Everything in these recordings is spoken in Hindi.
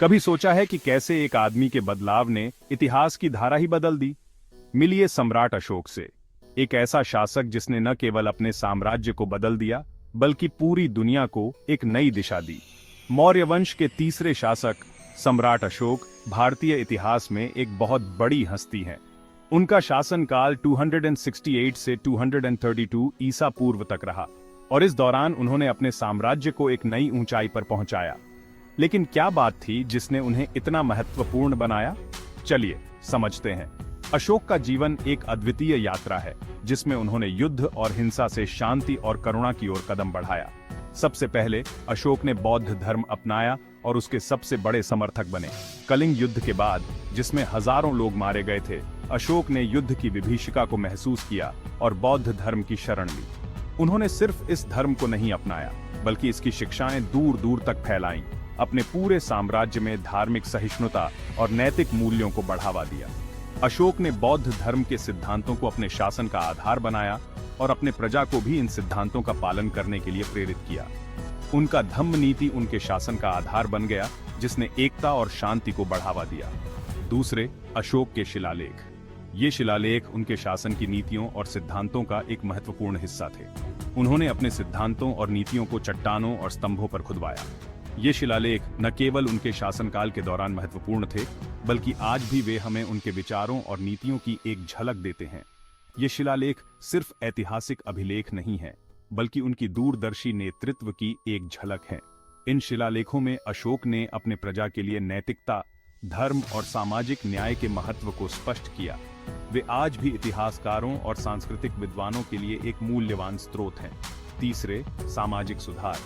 कभी सोचा है कि कैसे एक आदमी के बदलाव ने इतिहास की धारा ही बदल दी? मिलिए सम्राट अशोक से, एक ऐसा शासक जिसने न केवल अपने साम्राज्य को बदल दिया बल्कि पूरी दुनिया को एक नई दिशा दी। मौर्य वंश के तीसरे शासक सम्राट अशोक भारतीय इतिहास में एक बहुत बड़ी हस्ती हैं। उनका शासनकाल 268 से 232 ईसा पूर्व तक रहा और इस दौरान उन्होंने अपने साम्राज्य को एक नई ऊंचाई पर पहुंचाया। लेकिन क्या बात थी जिसने उन्हें इतना महत्वपूर्ण बनाया? चलिए समझते हैं। अशोक का जीवन एक अद्वितीय यात्रा है जिसमें उन्होंने युद्ध और हिंसा से शांति और करुणा की ओर कदम बढ़ाया। सबसे पहले अशोक ने बौद्ध धर्म अपनाया और उसके सबसे बड़े समर्थक बने। कलिंग युद्ध के बाद, जिसमें हजारों लोग मारे गए थे, अशोक ने युद्ध की विभीषिका को महसूस किया और बौद्ध धर्म की शरण ली। उन्होंने सिर्फ इस धर्म को नहीं अपनाया बल्कि इसकी शिक्षाएं दूर दूर तक फैलाईं। अपने पूरे साम्राज्य में धार्मिक सहिष्णुता और नैतिक मूल्यों को बढ़ावा दिया। अशोक ने बौद्ध धर्म के सिद्धांतों को अपने शासन का आधार बनाया और अपने प्रजा को भी इन सिद्धांतों का पालन करने के लिए प्रेरित किया। उनका धम्म नीति उनके शासन का आधार बन गया, जिसने एकता और शांति को बढ़ावा दिया। दूसरे, अशोक के शिलालेख। ये शिलालेख उनके शासन की नीतियों और सिद्धांतों का एक महत्वपूर्ण हिस्सा थे। उन्होंने अपने सिद्धांतों और नीतियों को चट्टानों और स्तंभों पर खुदवाया। ये शिलालेख न केवल उनके शासनकाल के दौरान महत्वपूर्ण थे, बल्कि आज भी वे हमें उनके विचारों और नीतियों की एक झलक देते हैं। ये शिलालेख सिर्फ ऐतिहासिक अभिलेख नहीं है, बल्कि उनकी दूरदर्शी नेतृत्व की एक झलक है। इन शिलालेखों में अशोक ने अपने प्रजा के लिए नैतिकता, धर्म और सामाजिक न्याय के महत्व को स्पष्ट किया। वे आज भी इतिहासकारों और सांस्कृतिक विद्वानों के लिए एक मूल्यवान स्रोत हैं। तीसरे, सामाजिक सुधार।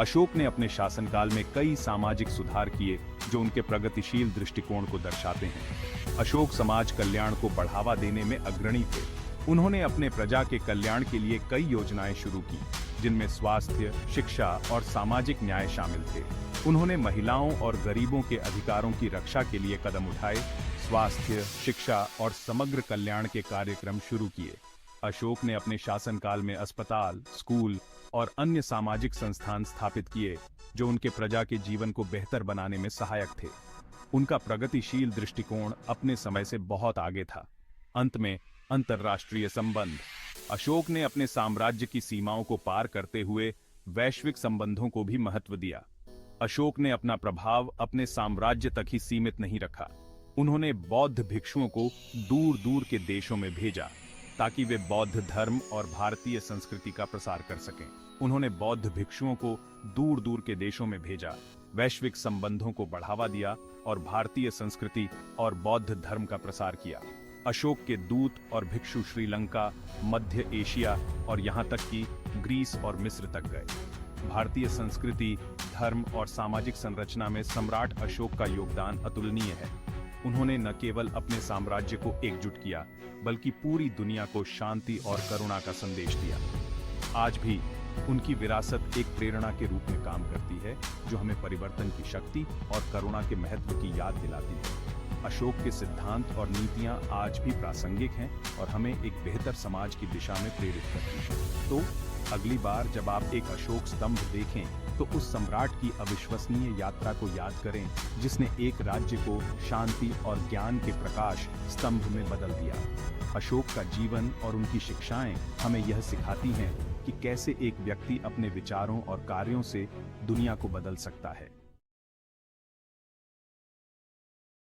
अशोक ने अपने शासनकाल में कई सामाजिक सुधार किए जो उनके प्रगतिशील दृष्टिकोण को दर्शाते हैं। अशोक समाज कल्याण को बढ़ावा देने में अग्रणी थे। उन्होंने अपने प्रजा के कल्याण के लिए कई योजनाएं शुरू की, जिनमें स्वास्थ्य, शिक्षा और सामाजिक न्याय शामिल थे। उन्होंने महिलाओं और गरीबों के अधिकारों की रक्षा के लिए कदम उठाए, स्वास्थ्य, शिक्षा और समग्र कल्याण के कार्यक्रम शुरू किए। अशोक ने अपने शासनकाल में अस्पताल, स्कूल और अन्य सामाजिक संस्थान स्थापित किए जो उनके प्रजा के जीवन को बेहतर बनाने में सहायक थे। उनका प्रगतिशील दृष्टिकोण अपने समय से बहुत आगे था। अंत में, अंतर्राष्ट्रीय संबंध। अशोक ने अपने साम्राज्य की सीमाओं को पार करते हुए वैश्विक संबंधों को भी महत्व दिया। अशोक ने अपना प्रभाव अपने साम्राज्य तक ही सीमित नहीं रखा। उन्होंने बौद्ध भिक्षुओं को दूर दूर के देशों में भेजा ताकि वे बौद्ध धर्म और भारतीय संस्कृति का प्रसार कर सकें। उन्होंने बौद्ध भिक्षुओं को दूर दूर के देशों में भेजा, वैश्विक संबंधों को बढ़ावा दिया और भारतीय संस्कृति और बौद्ध धर्म का प्रसार किया। अशोक के दूत और भिक्षु श्रीलंका, मध्य एशिया और यहाँ तक कि ग्रीस और मिस्र तक गए। भारतीय संस्कृति, धर्म और सामाजिक संरचना में सम्राट अशोक का योगदान अतुलनीय है। उन्होंने न केवल अपने साम्राज्य को एकजुट किया, बल्कि पूरी दुनिया को शांति और करुणा का संदेश दिया। आज भी उनकी विरासत एक प्रेरणा के रूप में काम करती है, जो हमें परिवर्तन की शक्ति और करुणा के महत्व की याद दिलाती है। अशोक के सिद्धांत और नीतियां आज भी प्रासंगिक हैं और हमें एक बेहतर समाज की दिशा में प्रेरित करती हैं। तो अगली बार जब आप एक अशोक स्तंभ देखें, तो उस सम्राट की अविश्वसनीय यात्रा को याद करें, जिसने एक राज्य को शांति और ज्ञान के प्रकाश स्तंभ में बदल दिया। अशोक का जीवन और उनकी शिक्षाएं हमें यह सिखाती हैं कि कैसे एक व्यक्ति अपने विचारों और कार्यों से दुनिया को बदल सकता है।